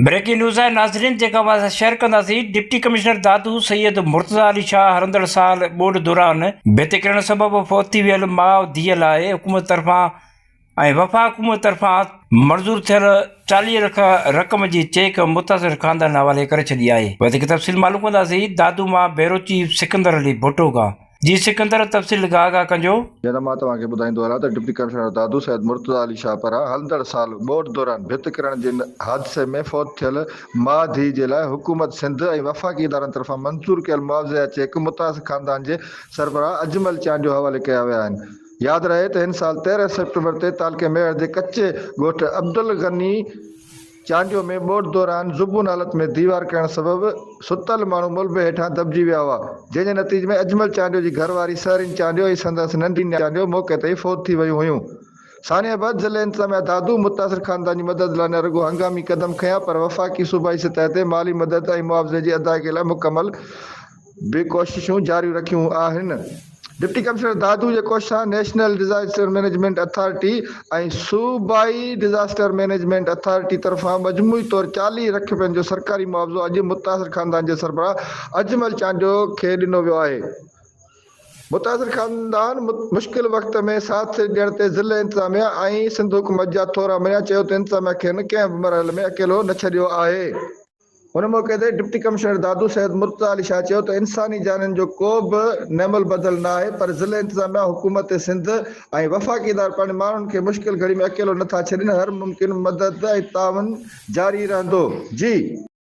Breaking news है नाज़रीन जेका असां शेयर कंदासीं। डिप्टी कमिश्नर दादू सैयद मुर्तज़ा अली शाह हरंदड़ साल ॿोॾ दौरान भिति किरण सबबि फौत थी वियल माउ धीअ लाइ हुकूमत तरफ़ां ऐं वफ़ा हुकूमत तरफ़ां मंज़ूर थियल 40 लख रक़म जी चेक मुतासिर ख़ानदान हवाले करे छॾी आहे। वधीक तफ़सील मालूम कंदासीं दादू मां बेरोची सिकंदर अली भुट्टो खां। जी सिकंदर तफ़सील गा कजो। जॾहिं मां तव्हांखे ॿुधाईंदो हलां त डिप्टी कमिश्नर दादू सैयद मुर्तज़ा अली शाह पारां हलंदड़ साल ॿोॾ दौरान भिति किरण जे हादसे में फौत थियल माउ धीउ जे लाइ हुकूमत सिंध ऐं वफ़ाक़ी इदारनि तरफ़ां मंज़ूर कयल मुआवज़े जा चेक मुतासिर ख़ानदान जे सरबराह अजमल चांडियो हवाले कया विया आहिनि। यादि रहे त हिन साल 13 सेप्टेंबर ते तालके मेड़ जे कचे ॻोठ अब्दुल गनी चांडियो में ॿोॾ दौरान ज़ुबून हालत में दीवार करण सबबि सुतल माण्हू मुलबे हेठां दॿिजी विया हुआ, जंहिंजे नतीजे में अजमल चांडियो जी घरवारी सहरीन चांडियो ऐं संदसि नंढी चांडियो मौक़े ते ई फौत थी वियूं हुयूं। सानियाबाद ज़िले इंतज़ामिया दादू मुतासिर ख़ानदान जी मदद लाइ न रुॻो हंगामी क़दम खयां पर वफ़ाक़ी सूबाई सतह ते माली मदद ऐं मुआवज़े जी अदायगी लाइ मुकमल कोशिशूं जारी रखियूं आहिनि। डिप्टी कमिश्नर दादू जे कोश सां नेशनल डिज़ास्टर मैनेजमेंट अथॉरिटी ऐं सूबाई डिज़ास्टर मैनेजमेंट अथॉरिटी तरफ़ां मजमूई तौरु 40 लख रुपयनि जो सरकारी मुआवज़ो अॼु मुतासिर ख़ानदान जे सरबराह अजमल चांडियो खे ॾिनो वियो आहे। मुतासिर ख़ानदान मुश्किल वक़्त में साथ ॾियण ते ज़िले इंतज़ामिया ऐं सिंध हुकूमत जा थोरा मञिया, चयो त इंतज़ामिया खेनि कंहिं बि मरहल में अकेलो न छॾियो आहे। हुन मौक़े ते डिप्टी कमिश्नर दादू सैयद मुर्तज़ा अली शाह चयो त इंसानी जाननि जो को बि नेमल बदल न आहे, पर ज़िले इंतज़ामिया हुकूमत सिंध ऐं वफ़ाक़ी इदारा पंहिंजे माण्हुनि खे मुश्किल घड़ी में अकेलो नथा छॾनि। हर मुमकिन मदद ऐं ताउन जारी रहंदो। जी।